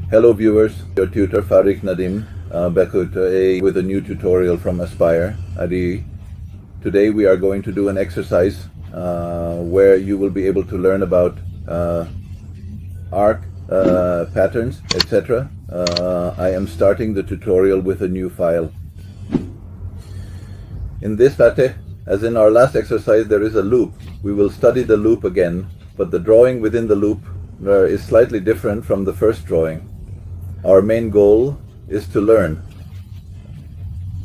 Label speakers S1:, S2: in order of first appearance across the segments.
S1: Hello viewers, your tutor Farrukh Nadeem back with a new tutorial from Aspire. Today we are going to do an exercise where you will be able to learn about arc patterns, etc. I am starting the tutorial with a new file. In this pate, as in our last exercise, there is a loop. We will study the loop again, but the drawing within the loop is slightly different from the first drawing. Our main goal is to learn.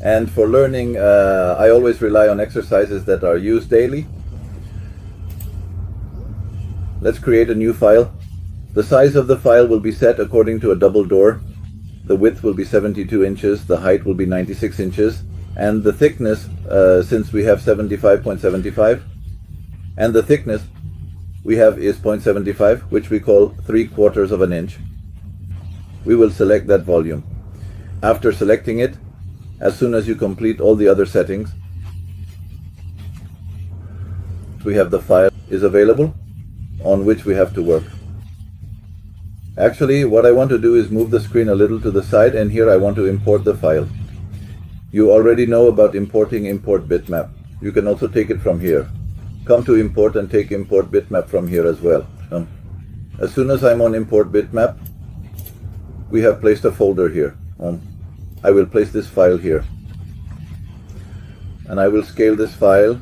S1: And for learning, I always rely on exercises that are used daily. Let's create a new file. The size of the file will be set according to a double door. The width will be 72 inches, the height will be 96 inches, and the thickness, since we have 75.75, and the thickness we have is 0.75, which we call 3/4 of an inch. We will select that volume. After selecting it, as soon as you complete all the other settings, we have the file is available on which we have to work. Actually, what I want to do is move the screen a little to the side, and here I want to import the file. You already know about importing import bitmap. You can also take it from here. Come to import and take import bitmap from here as well. As soon as I'm on import bitmap, we have placed a folder here. I will place this file here. And I will scale this file.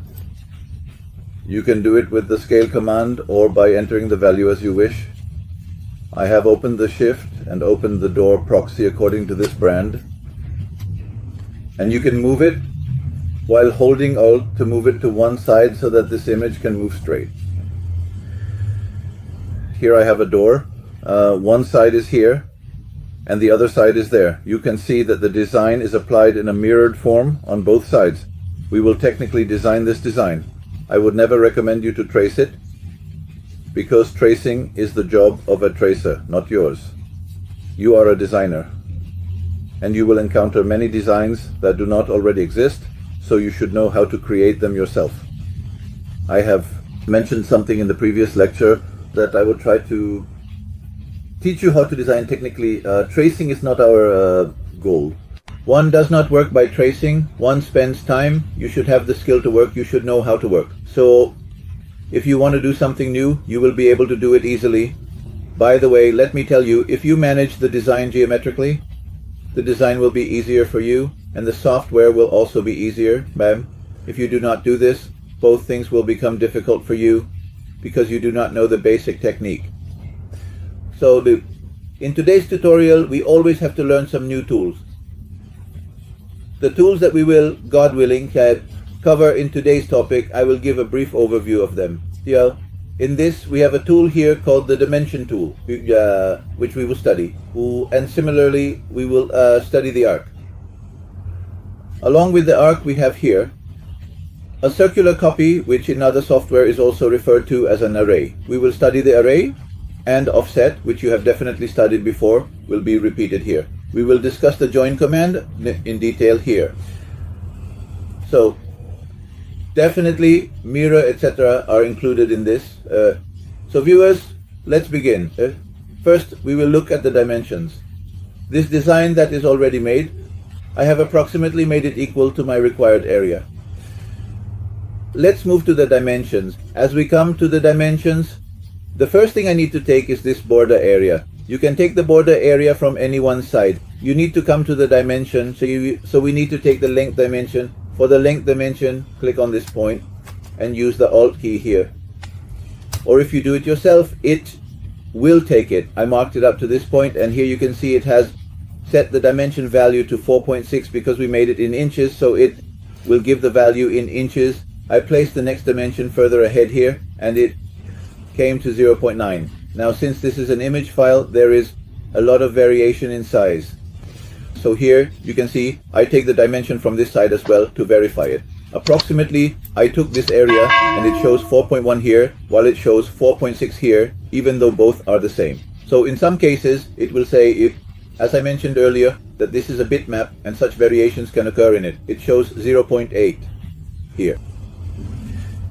S1: You can do it with the scale command or by entering the value as you wish. I have opened the shift and opened the door proxy according to this brand. And you can move it while holding Alt to move it to one side so that this image can move straight. Here I have a door. One side is here and the other side is there. You can see that the design is applied in a mirrored form on both sides. We will technically design this design. I would never recommend you to trace it, because tracing is the job of a tracer, not yours. You are a designer, and you will encounter many designs that do not already exist, so you should know how to create them yourself. I have mentioned something in the previous lecture that I would try to teach you how to design technically. Tracing is not our goal. One does not work by tracing. One spends time. You should have the skill to work. You should know how to work. So if you want to do something new, you will be able to do it easily. By the way, let me tell you, if you manage the design geometrically, the design will be easier for you, and the software will also be easier. If you do not do this, both things will become difficult for you because you do not know the basic technique. So in today's tutorial, we always have to learn some new tools. The tools that we will, God willing, cover in today's topic, I will give a brief overview of them. In this, we have a tool here called the dimension tool, which we will study. And similarly, we will study the arc. Along with the arc, we have here a circular copy, which in other software is also referred to as an array. We will study the array, and offset, which you have definitely studied before, will be repeated here. We will discuss the join command in detail here. So definitely mirror, etc. are included in this. So viewers, let's begin. First, we will look at the dimensions. This design that is already made, I have approximately made it equal to my required area. Let's move to the dimensions. As we come to the dimensions, the first thing I need to take is this border area. You can take the border area from any one side. You need to come to the dimension, so we need to take the length dimension. For the length dimension, click on this point and use the Alt key here. Or if you do it yourself, it will take it. I marked it up to this point, and here you can see it has set the dimension value to 4.6 because we made it in inches, so it will give the value in inches. I placed the next dimension further ahead here, and it came to 0.9. Now, since this is an image file, there is a lot of variation in size. So here you can see I take the dimension from this side as well to verify it. Approximately, I took this area and it shows 4.1 here, while it shows 4.6 here, even though both are the same. So in some cases, it will say, if, as I mentioned earlier, that this is a bitmap and such variations can occur in it. It shows 0.8 here.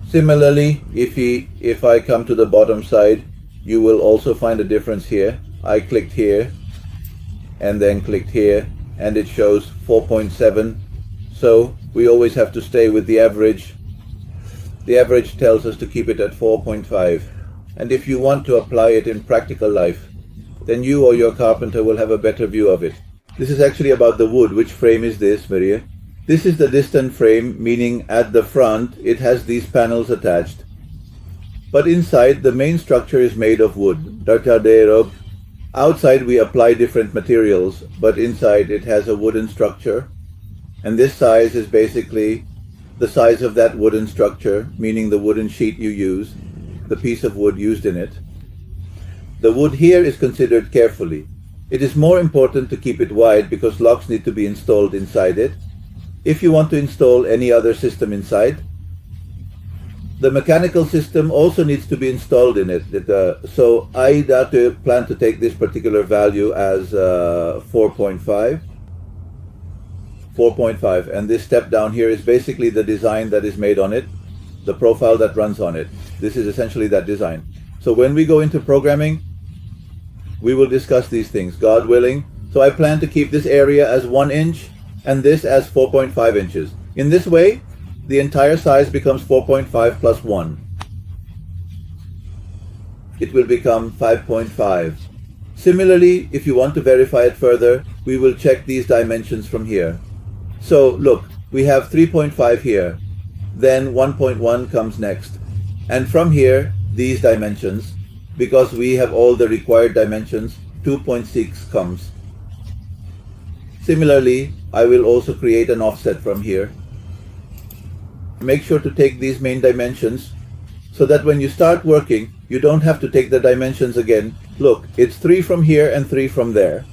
S1: Similarly, if I come to the bottom side, you will also find a difference here. I clicked here and then clicked here, and it shows 4.7. So we always have to stay with the average. The average tells us to keep it at 4.5. And if you want to apply it in practical life, then you or your carpenter will have a better view of it. This is actually about the wood. Which frame is this, Maria? This is the distant frame, meaning at the front it has these panels attached. But inside, the main structure is made of wood. Outside we apply different materials, but inside it has a wooden structure. And this size is basically the size of that wooden structure, meaning the wooden sheet you use, the piece of wood used in it. The wood here is considered carefully. It is more important to keep it wide because locks need to be installed inside it. If you want to install any other system inside, the mechanical system also needs to be installed in it. So I plan to take this particular value as 4.5. 4.5, and this step down here is basically the design that is made on it, the profile that runs on it. This is essentially that design. So when we go into programming, we will discuss these things, God willing. So I plan to keep this area as 1 inch and this as 4.5 inches. In this way, the entire size becomes 4.5 plus 1. It will become 5.5. Similarly, if you want to verify it further, we will check these dimensions from here. So look, we have 3.5 here, then 1.1 comes next. And from here, these dimensions, because we have all the required dimensions, 2.6 comes. Similarly, I will also create an offset from here. Make sure to take these main dimensions so that when you start working, you don't have to take the dimensions again. Look, it's 3 from here and 3 from there.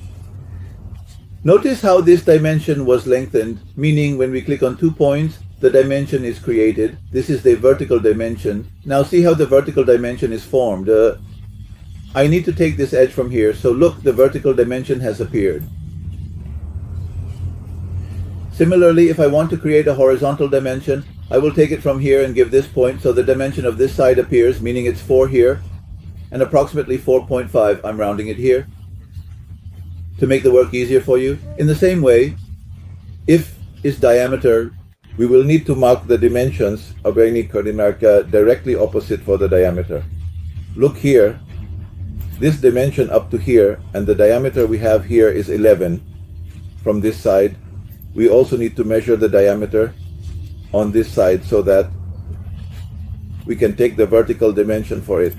S1: Notice how this dimension was lengthened, meaning when we click on 2 points, the dimension is created. This is the vertical dimension. Now see how the vertical dimension is formed. I need to take this edge from here. So look, the vertical dimension has appeared. Similarly, if I want to create a horizontal dimension, I will take it from here and give this point. So the dimension of this side appears, meaning it's 4 here and approximately 4.5. I'm rounding it here to make the work easier for you. In the same way, if its diameter, we will need to mark the dimensions of any coordinate directly opposite for the diameter. Look here, this dimension up to here, and the diameter we have here is 11 from this side. We also need to measure the diameter on this side so that we can take the vertical dimension for it.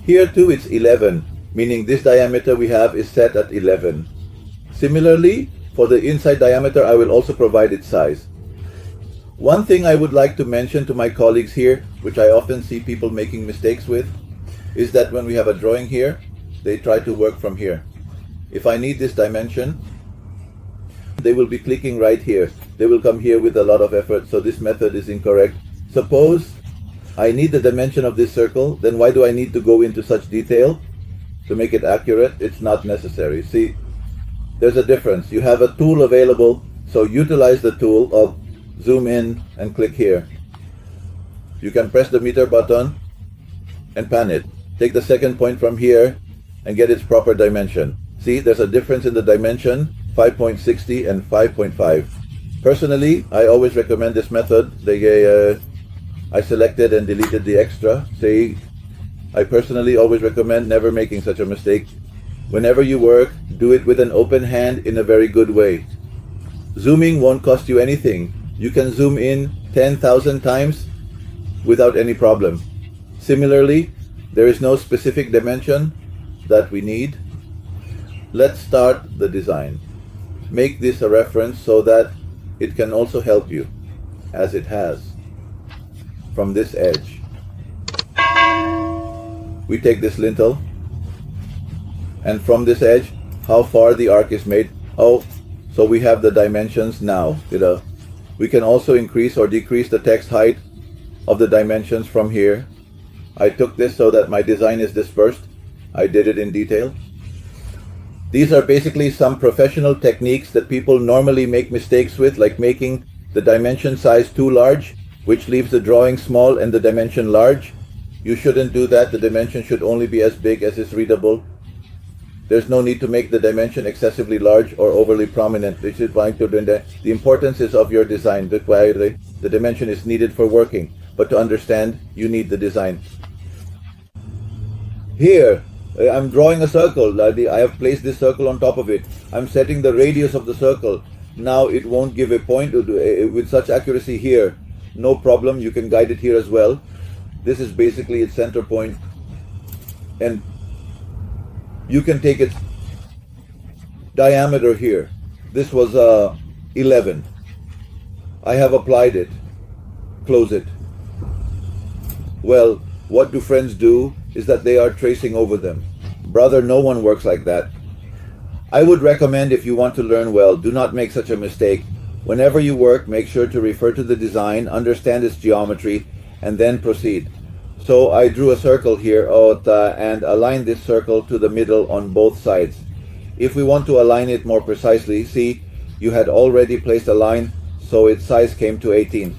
S1: Here too it's 11, meaning this diameter we have is set at 11. Similarly, for the inside diameter, I will also provide its size. One thing I would like to mention to my colleagues here, which I often see people making mistakes with, is that when we have a drawing here, they try to work from here. If I need this dimension, they will be clicking right here. They will come here with a lot of effort, so this method is incorrect. Suppose I need the dimension of this circle, then why do I need to go into such detail to make it accurate? It's not necessary. See, there's a difference. You have a tool available, so utilize the tool of zoom in and click here. You can press the meter button and pan it. Take the second point from here and get its proper dimension. See, there's a difference in the dimension, 5.60 and 5.5. Personally, I always recommend this method. I selected and deleted the extra. See, I personally always recommend never making such a mistake. Whenever you work, do it with an open hand in a very good way. Zooming won't cost you anything. You can zoom in 10,000 times without any problem. Similarly, there is no specific dimension that we need. Let's start the design. Make this a reference so that it can also help you, as it has. From this edge, we take this lintel, and from this edge, how far the arc is made. Oh, so we have the dimensions now. We can also increase or decrease the text height of the dimensions from here. I took this so that my design is dispersed. I did it in detail. These are basically some professional techniques that people normally make mistakes with, like making the dimension size too large which leaves the drawing small and the dimension large. You shouldn't do that. The dimension should only be as big as is readable. There's no need to make the dimension excessively large or overly prominent. The importance is of your design. The dimension is needed for working, but to understand, you need the design. Here, I'm drawing a circle. I have placed this circle on top of it. I'm setting the radius of the circle. Now it won't give a point with such accuracy here. No problem, you can guide it here as well. This is basically its center point, and you can take its diameter here. This was 11. I have applied it. Close it. Well, what do friends do is that they are tracing over them. Brother, no one works like that. I would recommend, if you want to learn well, do not make such a mistake. Whenever you work, make sure to refer to the design, understand its geometry, and then proceed. So I drew a circle here and aligned this circle to the middle on both sides. If we want to align it more precisely, see, you had already placed a line, so its size came to 18.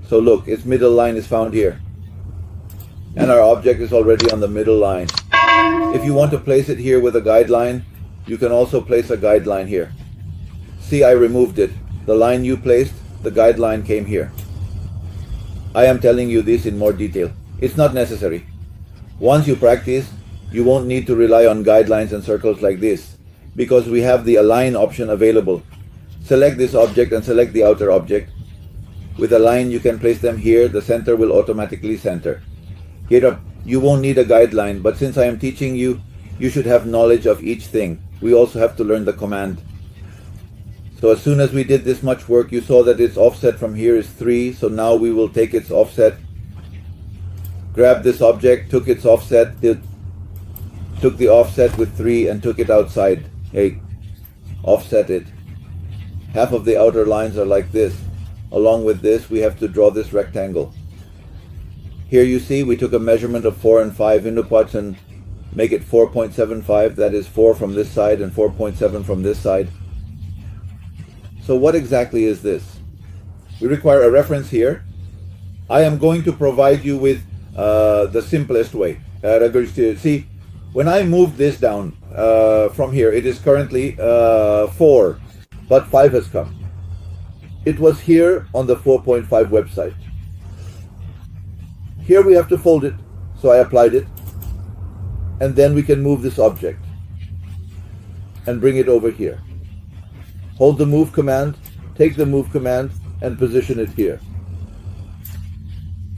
S1: So look, its middle line is found here. And our object is already on the middle line. If you want to place it here with a guideline, you can also place a guideline here. See, I removed it. The line you placed, the guideline came here. I am telling you this in more detail. It's not necessary. Once you practice, you won't need to rely on guidelines and circles like this, because we have the align option available. Select this object and select the outer object. With a line, you can place them here. The center will automatically center. Here, you won't need a guideline, but since I am teaching you, you should have knowledge of each thing. We also have to learn the command. So as soon as we did this much work, you saw that its offset from here is 3. So now we will take its offset, grab this object, took its offset, took the offset with 3 and took it outside. Hey, offset it. Half of the outer lines are like this. Along with this, we have to draw this rectangle. Here you see we took a measurement of 4 and 5 inputs and make it 4.75. That is 4 from this side and 4.7 from this side. So what exactly is this? We require a reference here. I am going to provide you with the simplest way. See, when I move this down from here, it is currently 4, but 5 has come. It was here on the 4.5 website. Here we have to fold it, so I applied it, and then we can move this object and bring it over here. Hold the move command, take the move command, and position it here.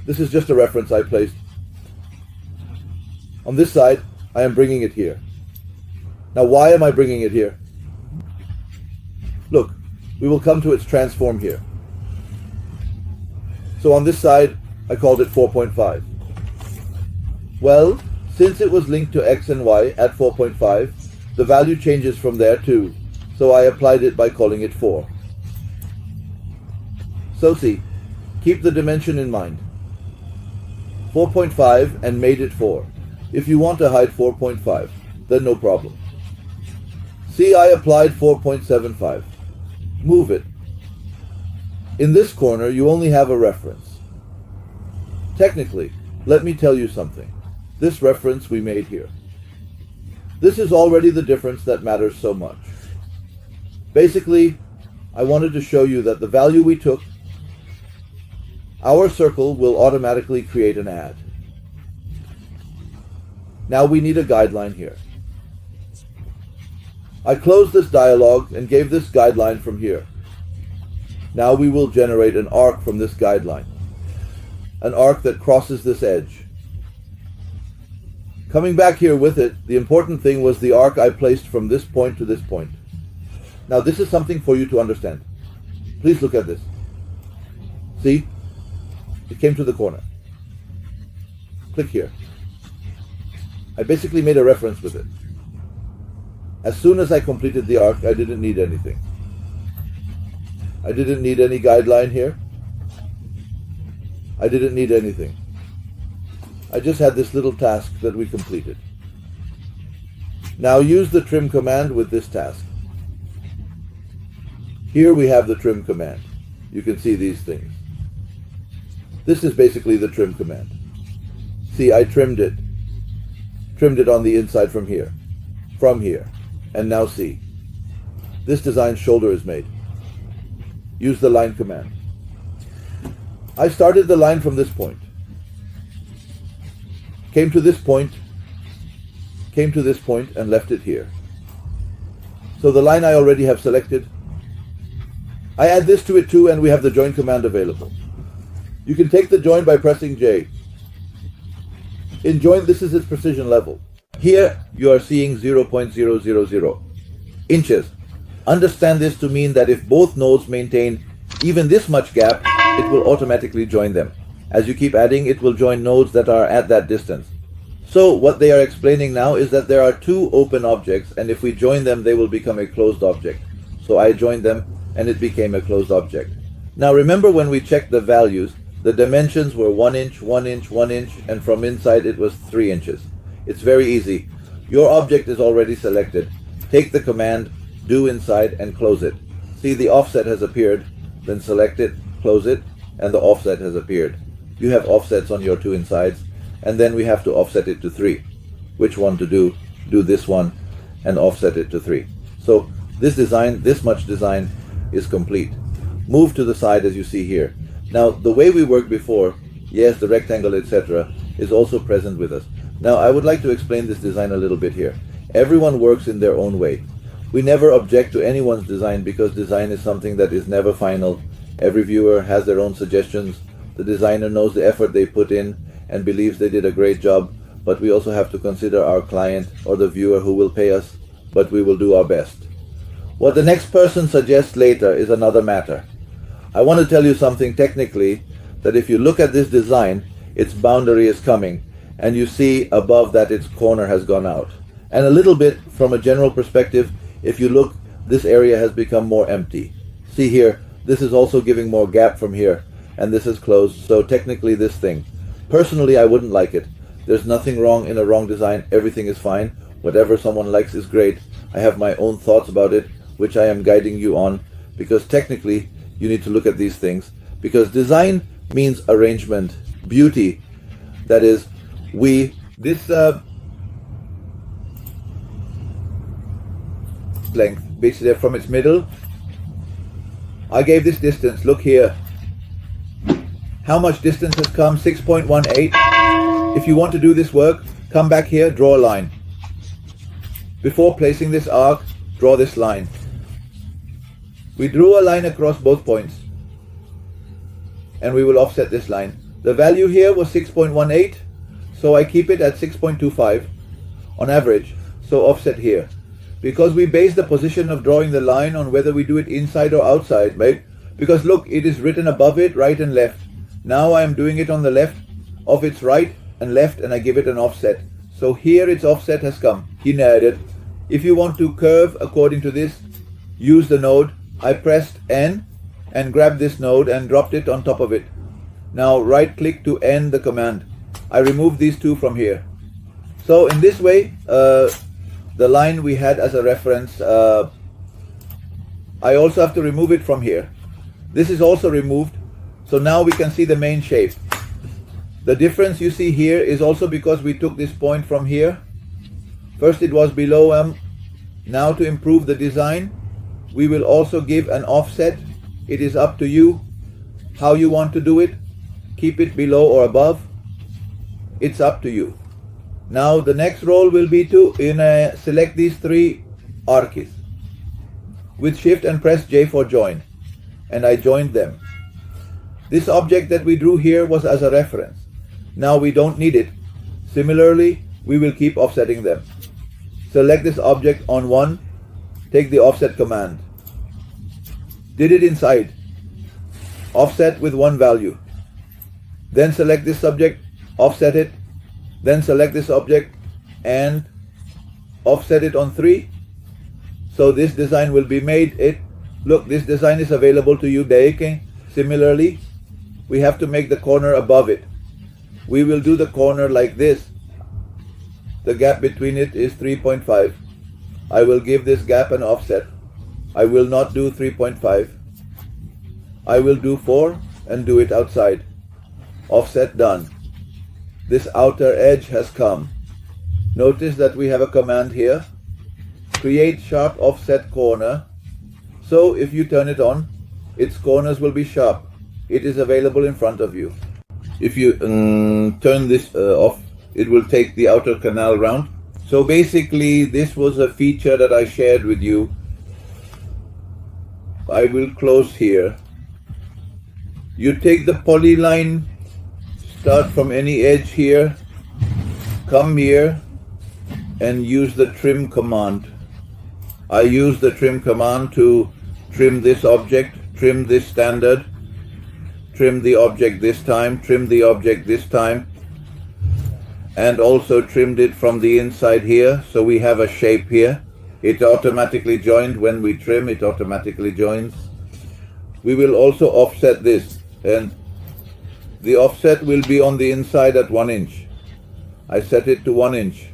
S1: This is just a reference I placed. On this side, I am bringing it here. Now, why am I bringing it here? Look, we will come to its transform here. So on this side, I called it 4.5. Well, since it was linked to X and Y at 4.5, the value changes from there too. So I applied it by calling it 4. So see, keep the dimension in mind. 4.5 and made it 4. If you want to hide 4.5, then no problem. See, I applied 4.75. Move it. In this corner, you only have a reference. Technically, let me tell you something. This reference we made here. This is already the difference that matters so much. Basically, I wanted to show you that the value we took, our circle will automatically create an add. Now we need a guideline here. I closed this dialog and gave this guideline from here. Now we will generate an arc from this guideline. An arc that crosses this edge. Coming back here with it, the important thing was the arc I placed from this point to this point. Now this is something for you to understand. Please look at this. See? It came to the corner. Click here. I basically made a reference with it. As soon as I completed the arc, I didn't need anything. I didn't need any guideline here. I didn't need anything. I just had this little task that we completed. Now use the trim command with this task. Here we have the trim command. You can see these things. This is basically the trim command. See, I trimmed it on the inside from here, and now see, this design's shoulder is made. Use the line command. I started the line from this point, came to this point, and left it here. So the line I already have selected. I add this to it too, and we have the join command available. You can take the join by pressing J. In join, this is its precision level. Here you are seeing 0.000 inches. Understand this to mean that if both nodes maintain even this much gap, it will automatically join them. As you keep adding, it will join nodes that are at that distance. So what they are explaining now is that there are two open objects, and if we join them, they will become a closed object. So I joined them, and it became a closed object. Now remember when we checked the values, the dimensions were 1 inch, 1 inch, 1 inch, and from inside it was 3 inches. It's very easy. Your object is already selected. Take the command, do inside, and close it. See, the offset has appeared. Then select it, close it, and the offset has appeared. You have offsets on your two insides, and then we have to offset it to 3. Which one to do? Do this one, and offset it to 3. So this design, this much design, is complete. Move to the side as you see here. Now, the way we worked before, yes, the rectangle, etc., is also present with us. Now, I would like to explain this design a little bit here. Everyone works in their own way. We never object to anyone's design because design is something that is never final. Every viewer has their own suggestions. The designer knows the effort they put in and believes they did a great job, but we also have to consider our client or the viewer who will pay us, but we will do our best. What the next person suggests later is another matter. I want to tell you something technically, that if you look at this design, its boundary is coming, and you see above that its corner has gone out. And a little bit from a general perspective, if you look, this area has become more empty. See here, this is also giving more gap from here, and this is closed, so technically this thing. Personally, I wouldn't like it. There's nothing wrong in a wrong design, everything is fine. Whatever someone likes is great. I have my own thoughts about it, which I am guiding you on, because technically, you need to look at these things, because design means arrangement, beauty. That is, this length, basically from its middle, I gave this distance, look here. How much distance has come? 6.18. If you want to do this work, come back here, draw a line. Before placing this arc, draw this line. We drew a line across both points, and we will offset this line. The value here was 6.18, so I keep it at 6.25 on average, so offset here. Because we base the position of drawing the line on whether we do it inside or outside, right? Because look, it is written above it, right and left. Now I am doing it on the left of its right and left, and I give it an offset. So here its offset has come. If you want to curve according to this, use the node. I pressed N and grabbed this node and dropped it on top of it. Now right click to end the command. I removed these two from here. So in this way, the line we had as a reference, I also have to remove it from here. This is also removed. So now we can see the main shape. The difference you see here is also because we took this point from here. First it was below M. Now to improve the design, we will also give an offset. It is up to you how you want to do it. Keep it below or above. It's up to you. Now the next role will be to select these three arcs. With shift and press J for join. And I joined them. This object that we drew here was as a reference. Now we don't need it. Similarly, we will keep offsetting them. Select this object on one. Take the offset command. Did it inside. Offset with one value. Then select this subject, offset it. Then select this object and offset it on 3. So this design will be made. Look, this design is available to you. Similarly, we have to make the corner above it. We will do the corner like this. The gap between it is 3.5. I will give this gap an offset. I will not do 3.5. I will do 4 and do it outside. Offset done. This outer edge has come. Notice that we have a command here. Create sharp offset corner. So if you turn it on, its corners will be sharp. It is available in front of you. If you turn this off, it will take the outer canal round. So basically, this was a feature that I shared with you. I will close here. You take the polyline, start from any edge here, come here, and use the trim command. I use the trim command to trim this object, trim this standard, trim the object this time, trim the object this time, and also trimmed it from the inside here, so we have a shape here. It automatically joined when we trim, it automatically joins. We will also offset this, and the offset will be on the inside at 1 inch. I set it to 1 inch.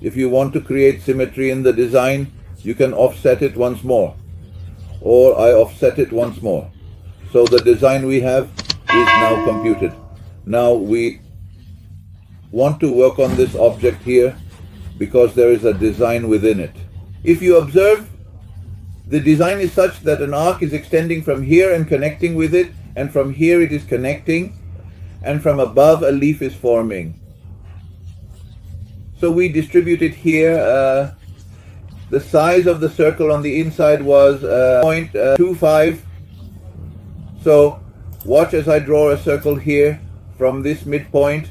S1: If you want to create symmetry in the design, you can offset it once more, or I offset it once more. So the design we have is now computed. Now we want to work on this object here because there is a design within it. If you observe, the design is such that an arc is extending from here and connecting with it, and from here it is connecting, and from above a leaf is forming. So we distribute it here. The size of the circle on the inside was 0.25. So watch as I draw a circle here from this midpoint.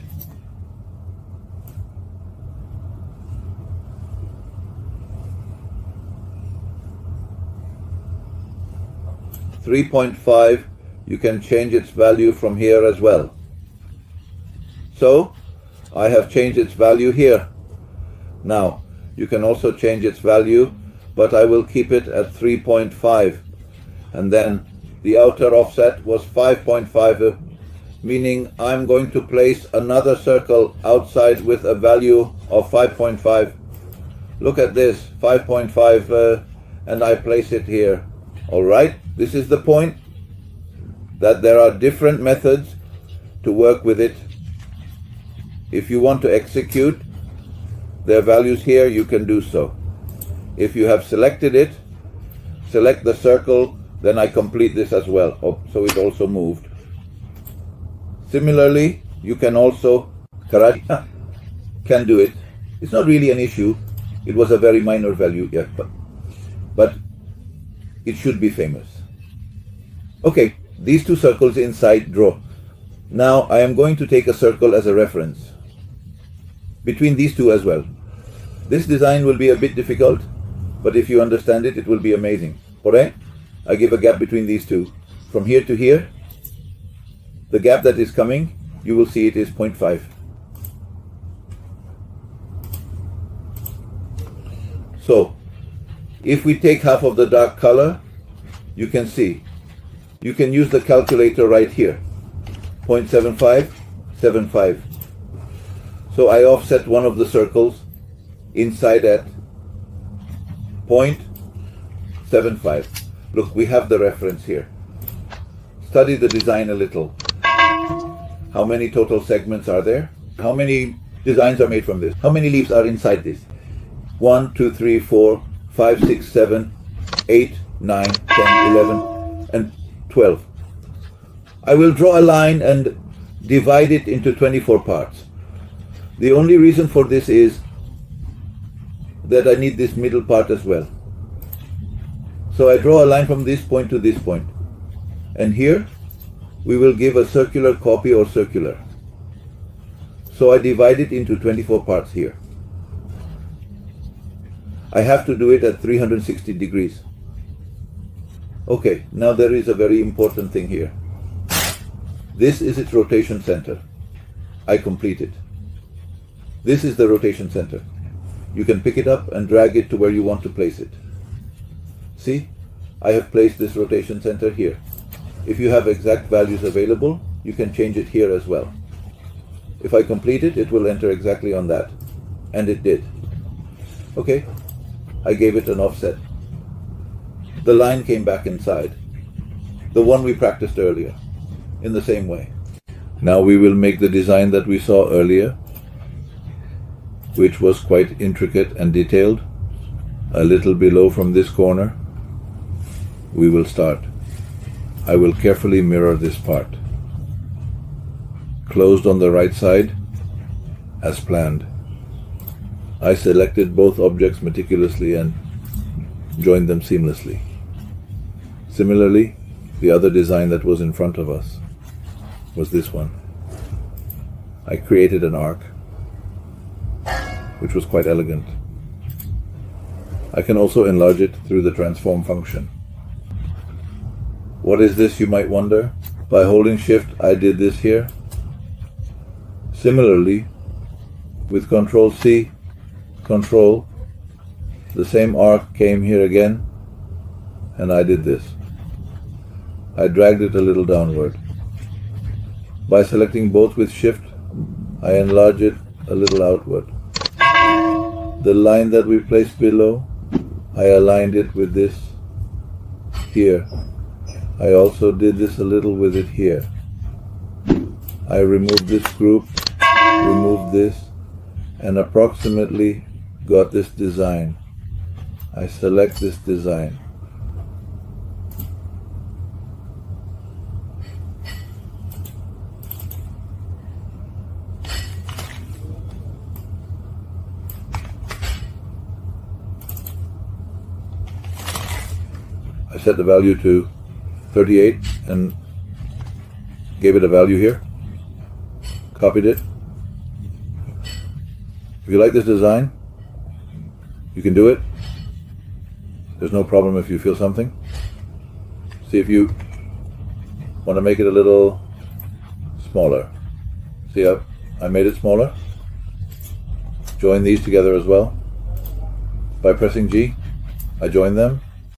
S1: .5. You can change its value from here as well. So I have changed its value here. Now you can also change its value, but I will keep it at 3.5, and then the outer offset was 5.5, meaning I'm going to place another circle outside with a value of 5.5. Look at this, 5.5, and I place it here. All right, this is the point, that there are different methods to work with it. If you want to execute their values here, you can do so. If you have selected it, select the circle, then I complete this as well. Oh, so it also moved. Similarly, you can also, can do it. It's not really an issue. It was a very minor value, yeah, but it should be famous. Okay, these two circles inside draw. Now I am going to take a circle as a reference between these two as well. This design will be a bit difficult, but if you understand it, it will be amazing. Alright? I give a gap between these two. From here to here, the gap that is coming, you will see it is 0.5. So, if we take half of the dark color, you can see. You can use the calculator right here. 0.75, 75. So I offset one of the circles inside at 0.75. Look, we have the reference here. Study the design a little. How many total segments are there? How many designs are made from this? How many leaves are inside this? 1, 2, 3, 4, 5, 6, 7, 8, 9, 10, 11, and 12. I will draw a line and divide it into 24 parts. The only reason for this is that I need this middle part as well. So I draw a line from this point to this point. And here we will give a circular copy or circular. So I divide it into 24 parts here. I have to do it at 360 degrees. Okay, now there is a very important thing here. This is its rotation center. I complete it. This is the rotation center. You can pick it up and drag it to where you want to place it. See, I have placed this rotation center here. If you have exact values available, you can change it here as well. If I complete it, it will enter exactly on that. And it did. Okay, I gave it an offset. The line came back inside. The one we practiced earlier, in the same way. Now we will make the design that we saw earlier, which was quite intricate and detailed. A little below from this corner, we will start. I will carefully mirror this part. Closed on the right side, as planned. I selected both objects meticulously and joined them seamlessly. Similarly, the other design that was in front of us was this one. I created an arc, which was quite elegant. I can also enlarge it through the transform function. What is this, you might wonder? By holding Shift, I did this here. Similarly, with Control C, Control, the same arc came here again, and I did this. I dragged it a little downward. By selecting both with Shift, I enlarge it a little outward. The line that we placed below, I aligned it with this here. I also did this a little with it here. I removed this group, removed this, and approximately got this design. I select this design. I set the value to 38 and gave it a value here. Copied it. If you like this design, you can do it. There's no problem if you feel something. See if you want to make it a little smaller. See how I made it smaller? Join these together as well. By pressing G, I join them.